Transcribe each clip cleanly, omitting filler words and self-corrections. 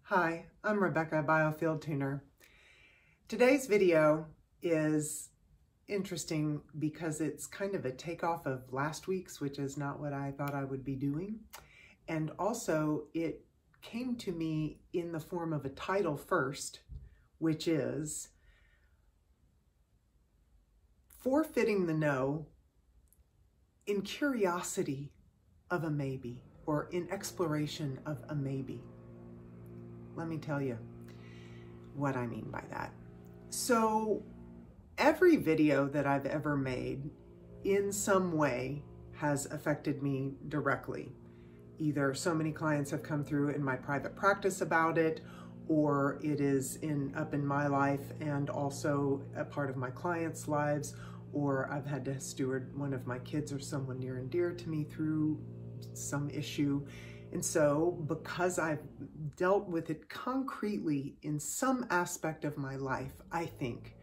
Hi, I'm Rebecca, Biofield tuner. Today's video is interesting because it's kind of a takeoff of last week's, which is not what I thought I would be doing. And also it came to me in the form of a title first, which is Forfeiting the No in Curiosity of a Maybe, or in Exploration of a Maybe. Let me tell you what I mean by that. So every video that I've ever made in some way has affected me directly. Either so many clients have come through in my private practice about it, or it is up in my life and also a part of my clients' lives, or I've had to steward one of my kids or someone near and dear to me through some issue. And so because I've dealt with it concretely in some aspect of my life, I think,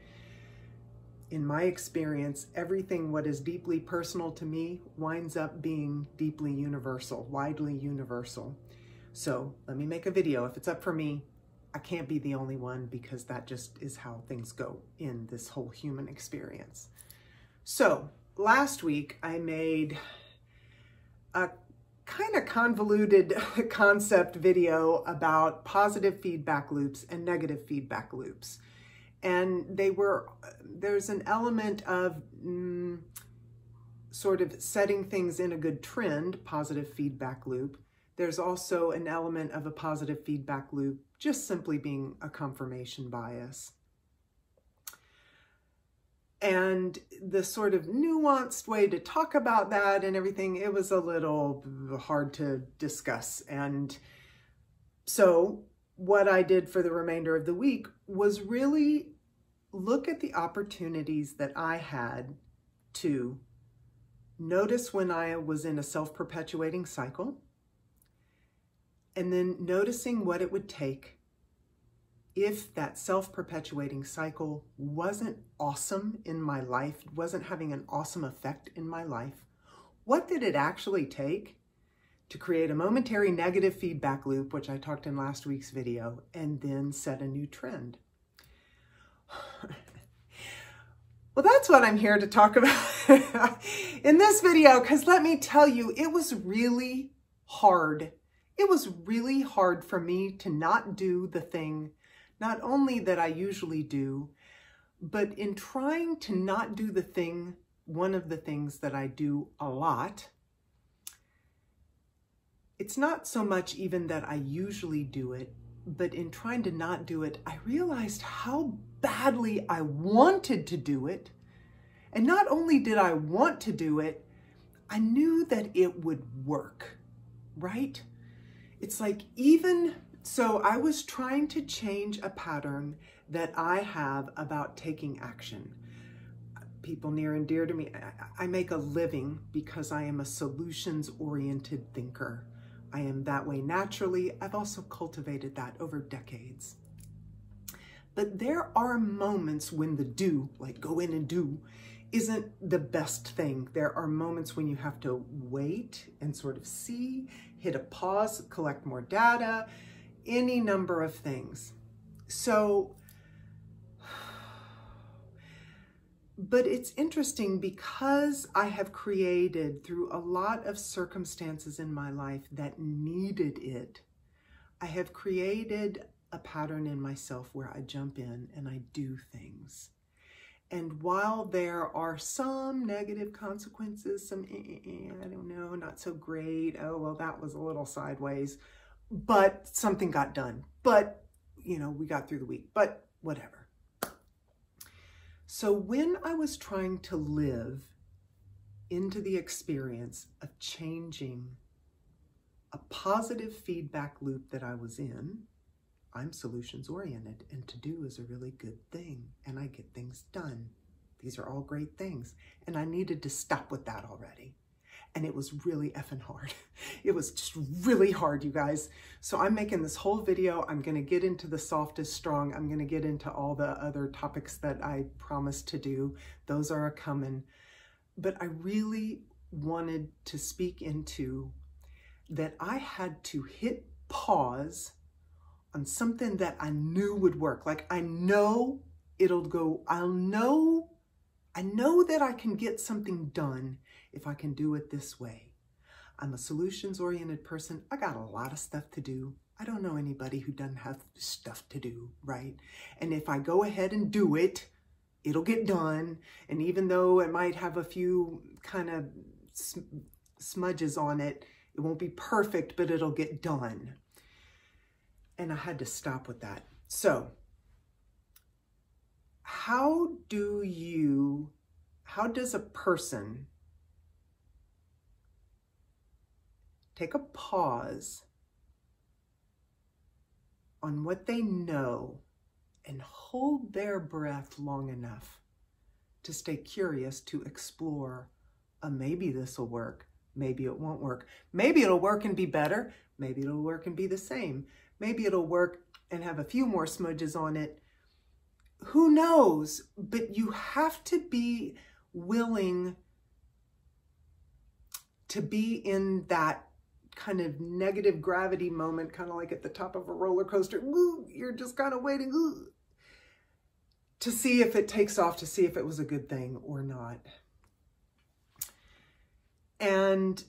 in my experience, everything what is deeply personal to me winds up being deeply universal, widely universal. So let me make a video. If it's up for me, I can't be the only one, because that just is how things go in this whole human experience. So last week I made a kind of convoluted concept video about positive feedback loops and negative feedback loops. And there's an element of sort of setting things in a good trend, positive feedback loop. There's also an element of a positive feedback loop just simply being a confirmation bias. And the sort of nuanced way to talk about that and everything, it was a little hard to discuss. And so what I did for the remainder of the week was really look at the opportunities that I had to notice when I was in a self-perpetuating cycle, and then noticing what it would take if that self-perpetuating cycle wasn't awesome in my life, wasn't having an awesome effect in my life. What did it actually take to create a momentary negative feedback loop, which I talked in last week's video, and then set a new trend? Well, that's what I'm here to talk about in this video, because let me tell you, it was really hard. It was really hard for me to not do the thing, not only that I usually do, but in trying to not do the thing, one of the things that I do a lot. It's not so much even that I usually do it, but in trying to not do it, I realized how badly I wanted to do it. And not only did I want to do it, I knew that it would work, right? It's like, so I was trying to change a pattern that I have about taking action. People near and dear to me, I make a living because I am a solutions-oriented thinker. I am that way naturally. I've also cultivated that over decades. But there are moments when the do, like go in and do, isn't the best thing. There are moments when you have to wait and sort of see, hit a pause, collect more data, any number of things. So, but it's interesting because I have created through a lot of circumstances in my life that needed it, I have created a pattern in myself where I jump in and I do things. And while there are some negative consequences, some, I don't know, not so great, oh, well, that was a little sideways, but something got done. But, you know, we got through the week, but whatever. So when I was trying to live into the experience of changing a positive feedback loop that I was in, I'm solutions oriented, and to do is a really good thing, and I get things done. These are all great things, and I needed to stop with that already. And it was really effing hard. It was just really hard, you guys. So I'm making this whole video. I'm gonna get into the softest strong. I'm gonna get into all the other topics that I promised to do. Those are coming. But I really wanted to speak into that I had to hit pause on something that I knew would work. Like I know it'll go, I know that I can get something done if I can do it this way. I'm a solutions-oriented person. I got a lot of stuff to do. I don't know anybody who doesn't have stuff to do, right? And if I go ahead and do it, it'll get done. And even though it might have a few kind of smudges on it, it won't be perfect, but it'll get done. And I had to stop with that. So how does a person take a pause on what they know and hold their breath long enough to stay curious, to explore, maybe this will work, maybe it won't work. Maybe it'll work and be better. Maybe it'll work and be the same. Maybe it'll work and have a few more smudges on it. Who knows? But you have to be willing to be in that kind of negative gravity moment, kind of like at the top of a roller coaster. Ooh, you're just kind of waiting to see if it takes off, to see if it was a good thing or not. And,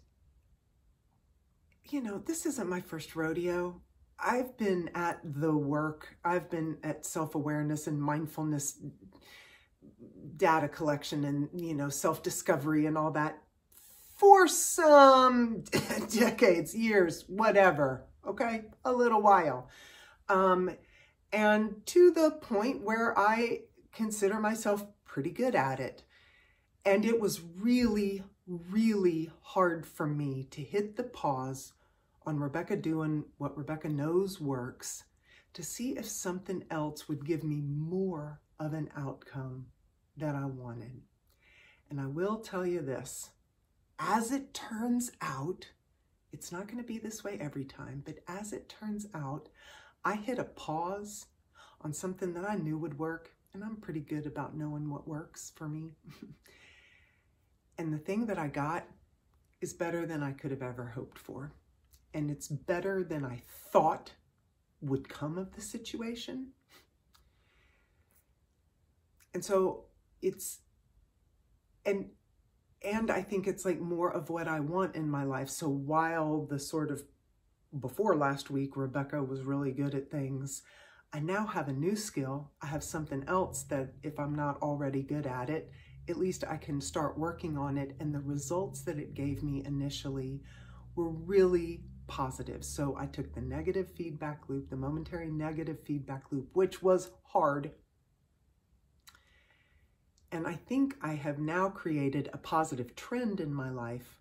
you know, this isn't my first rodeo. I've been at the work. I've been at self-awareness and mindfulness, data collection and, you know, self-discovery and all that for some decades, years, whatever, okay? A little while. And to the point where I consider myself pretty good at it. And it was really, really hard for me to hit the pause on Rebecca doing what Rebecca knows works to see if something else would give me more of an outcome that I wanted. And I will tell you this, as it turns out, it's not going to be this way every time, but as it turns out, I hit a pause on something that I knew would work, and I'm pretty good about knowing what works for me. And the thing that I got is better than I could have ever hoped for. And it's better than I thought would come of the situation. And so it's, and I think it's like more of what I want in my life. So while the sort of before last week, Rebecca was really good at things, I now have a new skill. I have something else that if I'm not already good at it, at least I can start working on it. And the results that it gave me initially were really positive. So I took the negative feedback loop, the momentary negative feedback loop, which was hard. And I think I have now created a positive trend in my life,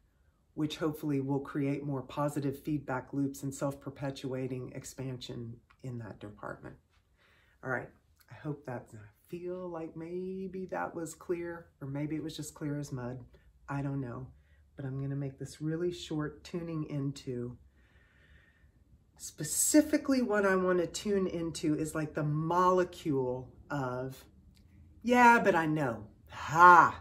which hopefully will create more positive feedback loops and self-perpetuating expansion in that department. All right, I hope I feel like maybe that was clear, or maybe it was just clear as mud. I don't know, but I'm gonna make this really short, tuning into. Specifically what I wanna tune into is like the molecule of, yeah, but I know. Ha!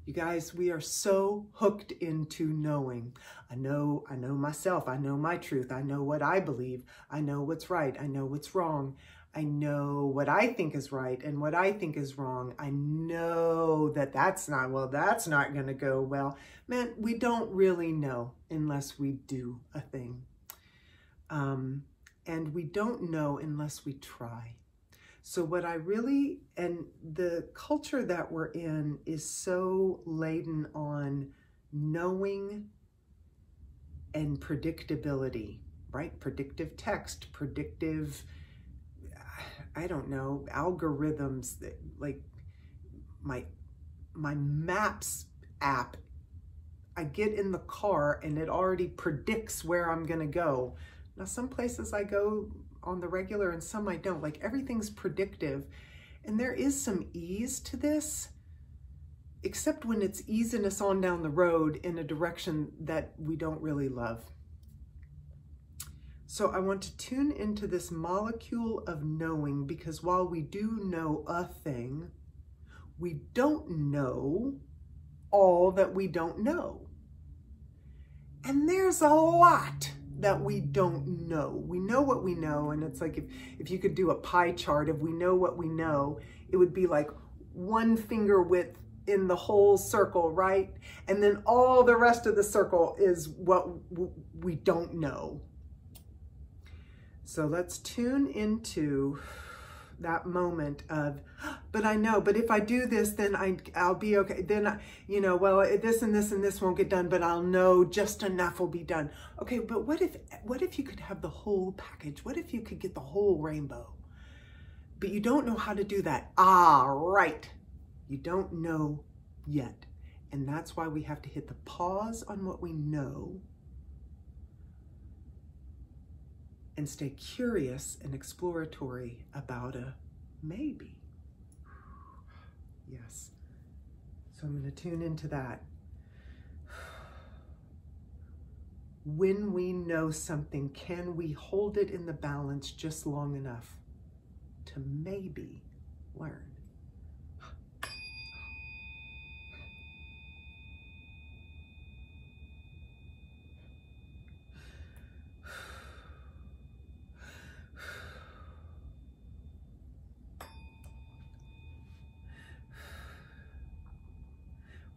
You guys, we are so hooked into knowing. I know myself. I know my truth. I know what I believe. I know what's right. I know what's wrong. I know what I think is right and what I think is wrong. I know that that's not going to go well. Man, we don't really know unless we do a thing. And we don't know unless we try. So what I really, and the culture that we're in is so laden on knowing and predictability, right? Predictive text, predictive, I don't know, algorithms that like my Maps app, I get in the car and it already predicts where I'm gonna go. Now some places I go on the regular and some I don't. Like everything's predictive. And there is some ease to this, except when it's easing us on down the road in a direction that we don't really love. So I want to tune into this molecule of knowing, because while we do know a thing, we don't know all that we don't know. And there's a lot that we don't know. We know what we know, and it's like if you could do a pie chart of we know what we know, it would be like one finger width in the whole circle, right? And then all the rest of the circle is what we don't know. So let's tune into that moment of, but I know, but if I do this, then I'll be okay. Then, well, this and this and this won't get done, but I'll know just enough will be done. Okay, but what if you could have the whole package? What if you could get the whole rainbow? But you don't know how to do that. Ah, right. You don't know yet. And that's why we have to hit the pause on what we know and stay curious and exploratory about a maybe. Yes. So I'm going to tune into that. When we know something, can we hold it in the balance just long enough to maybe learn?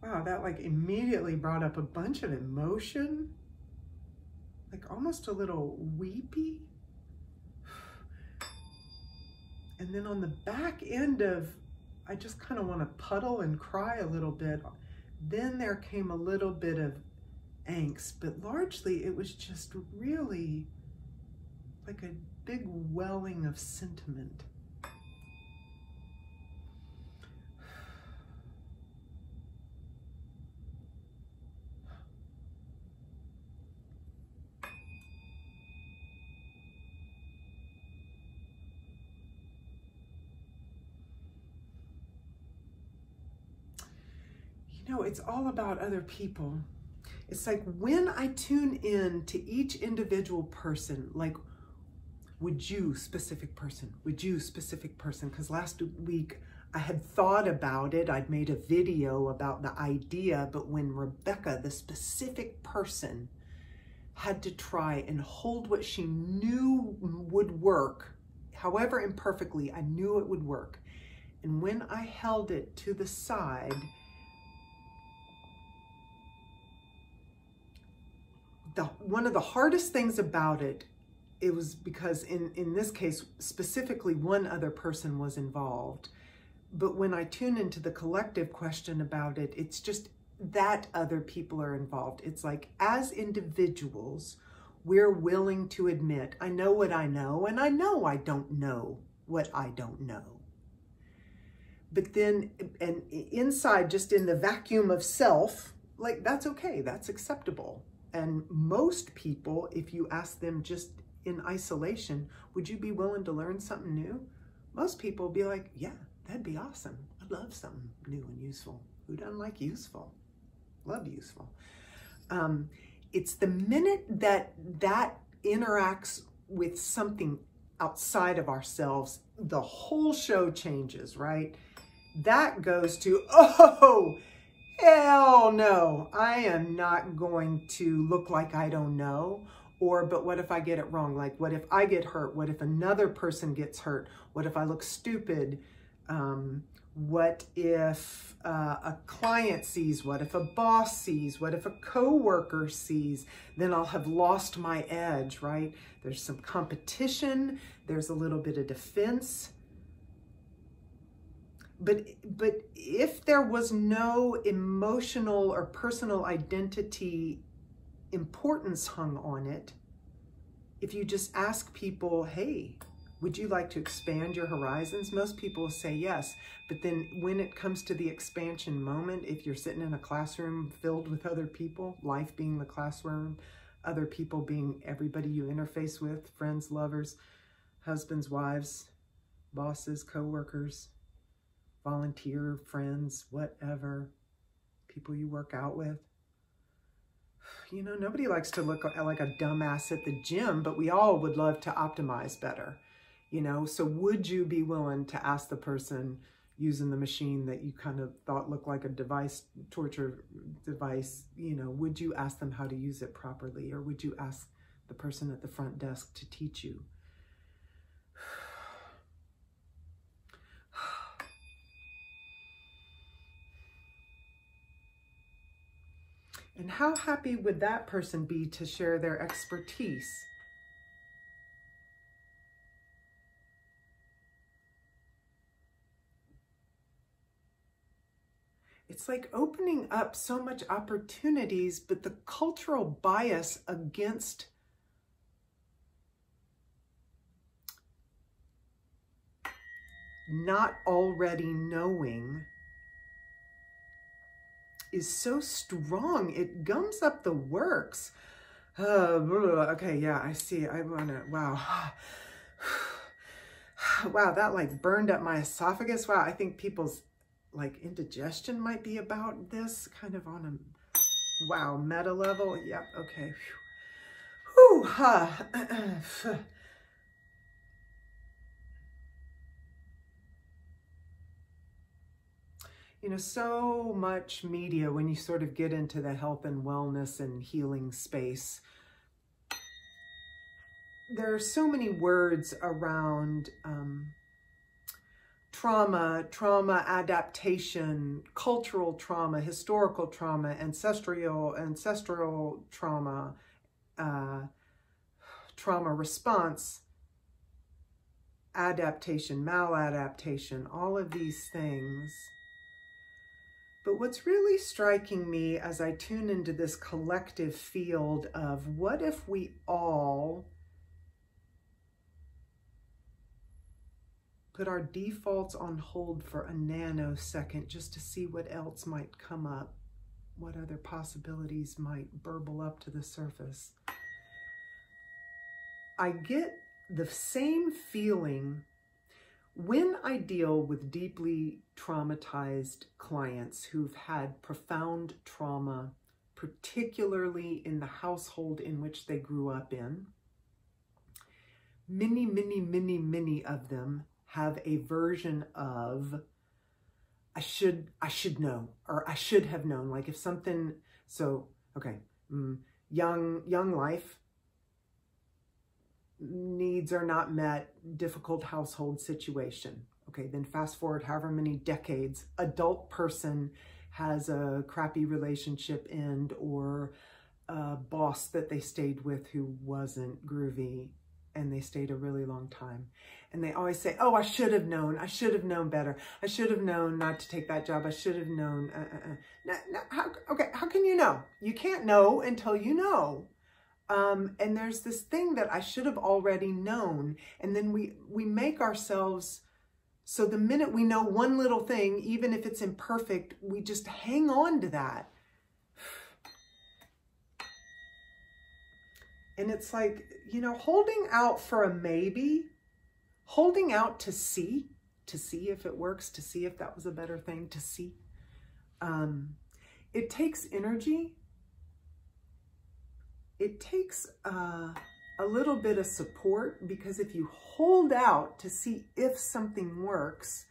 Wow, that like immediately brought up a bunch of emotion, like almost a little weepy. And then on the back end of, I just kind of want to puddle and cry a little bit. Then there came a little bit of angst, but largely it was just really like a big welling of sentiment. It's all about other people. It's like when I tune in to each individual person, like, would you, specific person, would you, specific person? Because last week I had thought about it. I'd made a video about the idea, but when Rebecca, the specific person, had to try and hold what she knew would work, however imperfectly, I knew it would work. And when I held it to the side, one of the hardest things about it was because in this case, specifically one other person was involved. But when I tune into the collective question about it, it's just that other people are involved. It's like, as individuals, we're willing to admit, I know what I know, and I know I don't know what I don't know. But then, and inside, just in the vacuum of self, like, that's okay, that's acceptable. And most people, if you ask them just in isolation, would you be willing to learn something new? Most people will be like, yeah, that'd be awesome. I'd love something new and useful. Who doesn't like useful? Love useful. It's the minute that interacts with something outside of ourselves, the whole show changes, right? That goes to, oh, hell no, I am not going to look like I don't know. Or, but what if I get it wrong? Like, what if I get hurt? What if another person gets hurt? What if I look stupid? What if a client sees? What if a boss sees? What if a coworker sees? Then I'll have lost my edge, right? There's some competition. There's a little bit of defense. But if there was no emotional or personal identity importance hung on it, if you just ask people, hey, would you like to expand your horizons? Most people will say yes. But then when it comes to the expansion moment, if you're sitting in a classroom filled with other people, life being the classroom, other people being everybody you interface with, friends, lovers, husbands, wives, bosses, coworkers, volunteer friends, whatever, people you work out with. Nobody likes to look like a dumbass at the gym, but we all would love to optimize better, So would you be willing to ask the person using the machine that you kind of thought looked like a torture device, would you ask them how to use it properly? Or would you ask the person at the front desk to teach you. And how happy would that person be to share their expertise? It's like opening up so much opportunities, but the cultural bias against not already knowing is so strong. It gums up the works. Okay, yeah, I see. I want to, wow. Wow, that like burned up my esophagus. Wow, I think people's like indigestion might be about this, kind of on a, wow, meta level. Yep, okay. Whew, You know, so much media, when you sort of get into the health and wellness and healing space, there are so many words around trauma adaptation, cultural trauma, historical trauma, ancestral trauma, trauma response, adaptation, maladaptation, all of these things. But what's really striking me as I tune into this collective field of what if we all put our defaults on hold for a nanosecond just to see what else might come up, what other possibilities might burble up to the surface. I get the same feeling when I deal with deeply traumatized clients who've had profound trauma, particularly in the household in which they grew up in. Many of them have a version of, I should know, or I should have known. Like if something, so, okay, young life, needs are not met, difficult household situation. Okay, then fast forward however many decades, adult person has a crappy relationship end, or a boss that they stayed with who wasn't groovy, and they stayed a really long time. And they always say, oh, I should have known better. I should have known not to take that job. I should have known. How can you know? You can't know until you know. And there's this thing that I should have already known. And then we make ourselves, so the minute we know one little thing, even if it's imperfect, we just hang on to that. And it's like, you know, holding out for a maybe, holding out to see if it works, to see if that was a better thing, to see. It takes energy. It takes a little bit of support, because if you hold out to see if something works,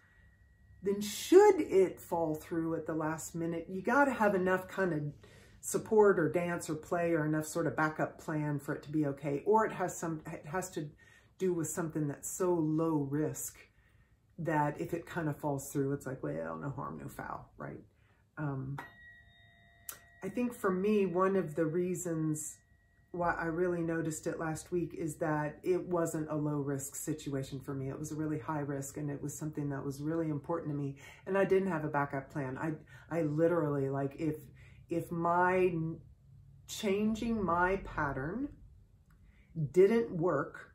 then should it fall through at the last minute, you got to have enough kind of support or dance or play or enough sort of backup plan for it to be okay. Or it has to do with something that's so low risk that if it kind of falls through, it's like, well, no harm, no foul, right? I think for me, one of the reasons why I really noticed it last week is that it wasn't a low risk situation for me. It was a really high risk, and it was something that was really important to me. And I didn't have a backup plan. I literally, like, if my changing my pattern didn't work,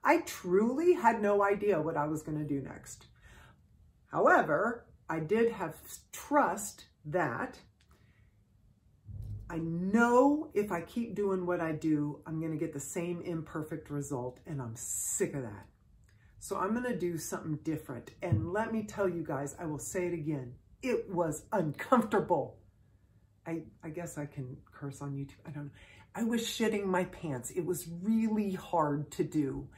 I truly had no idea what I was going to do next. However, I did have trust that I know if I keep doing what I do, I'm going to get the same imperfect result, and I'm sick of that. So I'm going to do something different. And let me tell you guys, I will say it again. It was uncomfortable. I guess I can curse on YouTube. I don't know. I was shitting my pants. It was really hard to do.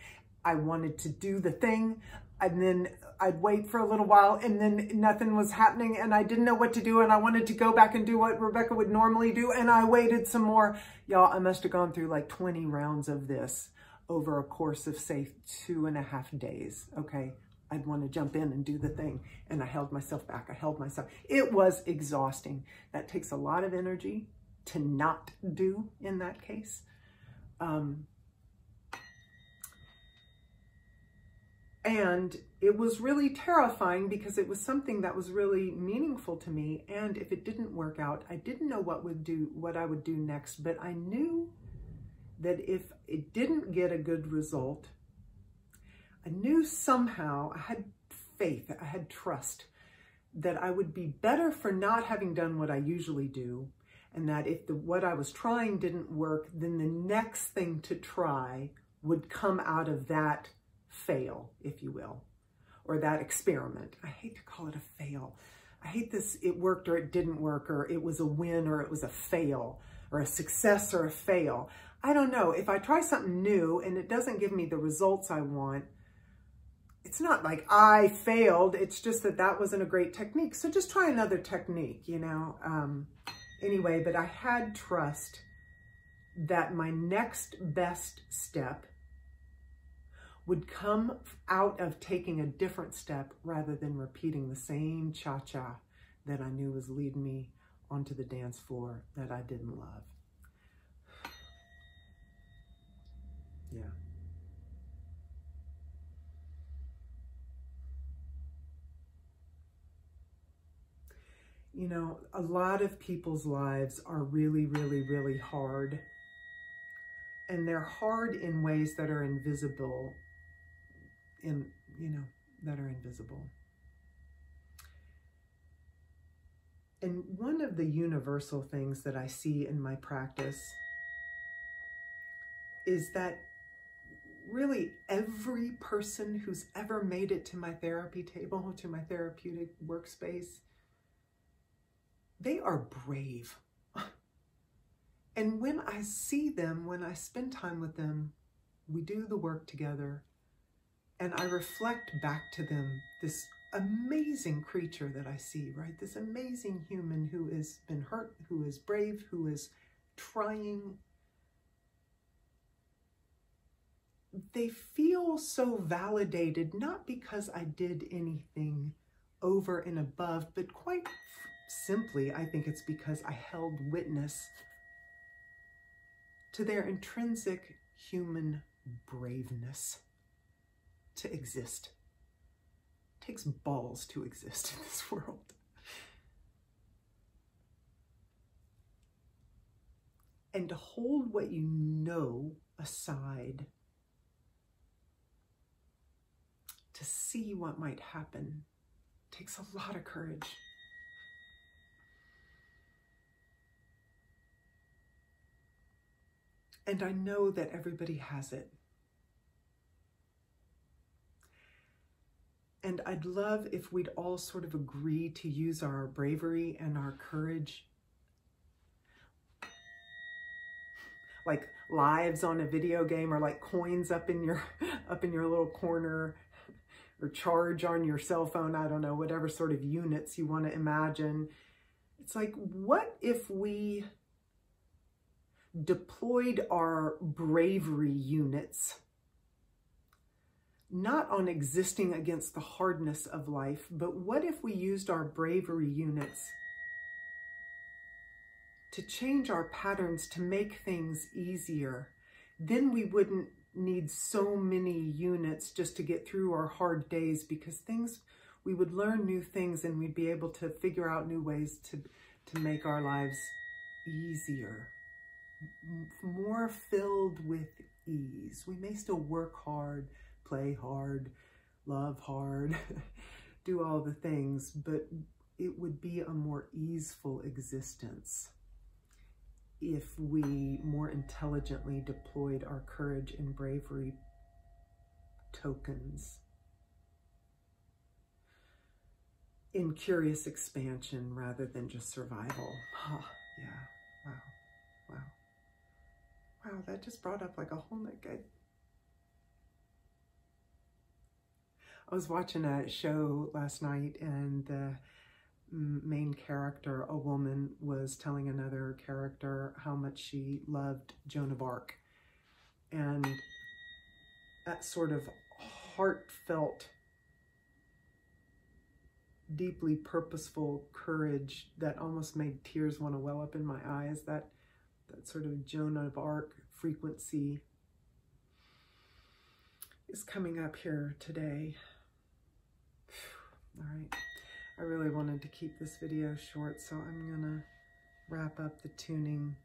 I wanted to do the thing, and then I'd wait for a little while, and then nothing was happening, and I didn't know what to do, and I wanted to go back and do what Rebecca would normally do, and I waited some more. Y'all, I must have gone through like 20 rounds of this over a course of, say, 2.5 days, okay? I'd want to jump in and do the thing, and I held myself back. I held myself. It was exhausting. That takes a lot of energy to not do in that case. And it was really terrifying because it was something that was really meaningful to me. And if it didn't work out, I didn't know what I would do next, but I knew that if it didn't get a good result, I knew somehow, I had faith, I had trust that I would be better for not having done what I usually do. And that if what I was trying didn't work, then the next thing to try would come out of that fail, if you will, or that experiment. I hate to call it a fail. I hate this, it worked or it didn't work, or it was a win or it was a fail, or a success or a fail. I don't know. If I try something new and it doesn't give me the results I want, it's not like I failed. It's just that that wasn't a great technique. So just try another technique, you know. Anyway, but I had trust that my next best step would come out of taking a different step rather than repeating the same cha-cha that I knew was leading me onto the dance floor that I didn't love. Yeah. You know, a lot of people's lives are really, really, really hard. And they're hard in ways that are invisible, that are invisible. And one of the universal things that I see in my practice is that really every person who's ever made it to my therapy table, to my therapeutic workspace, they are brave. And when I see them, when I spend time with them, we do the work together, and I reflect back to them this amazing creature that I see, right? This amazing human who has been hurt, who is brave, who is trying. They feel so validated, not because I did anything over and above, but quite simply, I think it's because I held witness to their intrinsic human braveness to exist. It takes balls to exist in this world. And to hold what you know aside, to see what might happen, takes a lot of courage. And I know that everybody has it. And I'd love if we'd all sort of agree to use our bravery and our courage like lives on a video game, or like coins up in your little corner, or charge on your cell phone. I don't know, whatever sort of units you want to imagine. It's like, what if we deployed our bravery units, not on existing against the hardness of life, but what if we used our bravery units to change our patterns, to make things easier? Then we wouldn't need so many units just to get through our hard days, because we would learn new things, and we'd be able to figure out new ways to make our lives easier, more filled with ease. We may still work hard, play hard, love hard, do all the things, but it would be a more easeful existence if we more intelligently deployed our courage and bravery tokens in curious expansion rather than just survival. Oh, yeah, wow, wow. Wow, that just brought up like a whole I was watching a show last night, and the main character, a woman, was telling another character how much she loved Joan of Arc. And that sort of heartfelt, deeply purposeful courage that almost made tears want to well up in my eyes, that sort of Joan of Arc frequency is coming up here today. All right, I really wanted to keep this video short, so I'm gonna wrap up the tuning.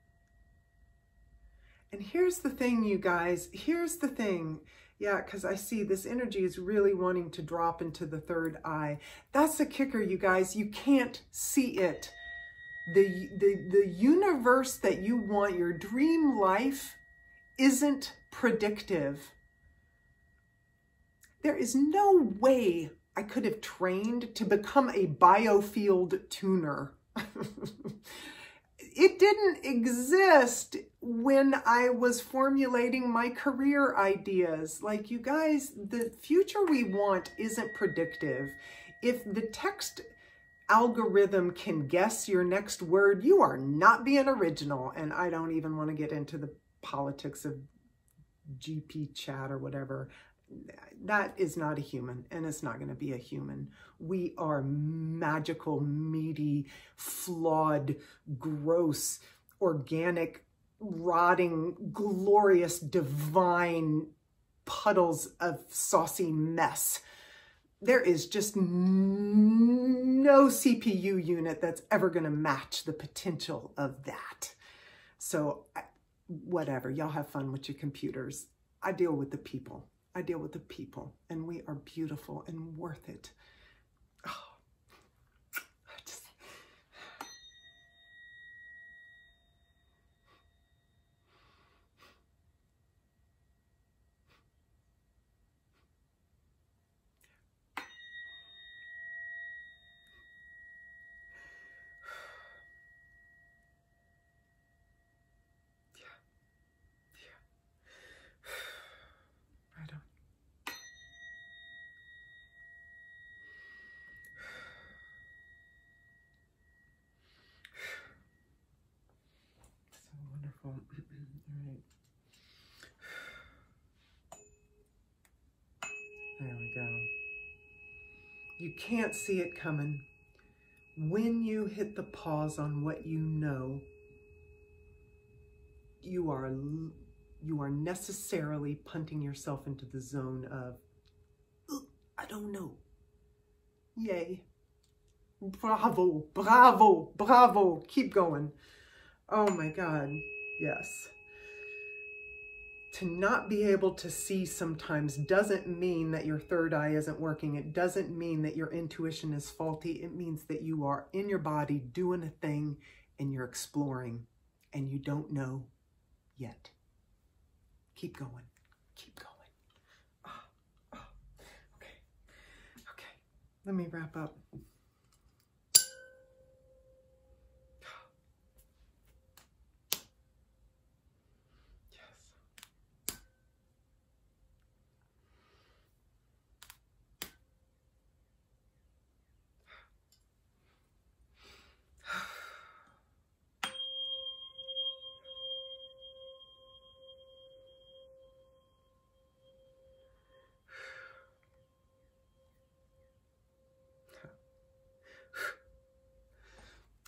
And here's the thing, you guys, here's the thing. Yeah, because I see this energy is really wanting to drop into the third eye. That's the kicker, you guys. You can't see it. The universe that you want, your dream life, isn't predictive. There is no way I could have trained to become a Biofield tuner. It didn't exist when I was formulating my career ideas. Like, you guys, the future we want isn't predictive. If the text algorithm can guess your next word, you are not being original. And I don't even want to get into the politics of GP chat or whatever. That is not a human, and it's not going to be a human. We are magical, meaty, flawed, gross, organic, rotting, glorious, divine puddles of saucy mess. There is just no CPU unit that's ever going to match the potential of that. So whatever, y'all have fun with your computers. I deal with the people. I deal with the people, and we are beautiful and worth it. Oh, right on. So wonderful. All right. There we go. You can't see it coming. When you hit the pause on what you know, you are necessarily punting yourself into the zone of, I don't know. Yay. Bravo, bravo, bravo. Keep going. Oh my God. Yes. To not be able to see sometimes doesn't mean that your third eye isn't working. It doesn't mean that your intuition is faulty. It means that you are in your body doing a thing and you're exploring and you don't know yet. Keep going. Keep going. Okay. Okay. Let me wrap up.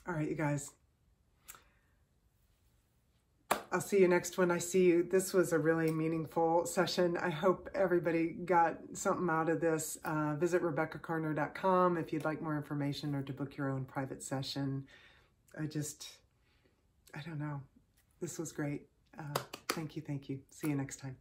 All right, you guys. I'll see you next when I see you. This was a really meaningful session. I hope everybody got something out of this. Visit RebeccaCarner.com if you'd like more information or to book your own private session. I don't know. This was great. Thank you. See you next time.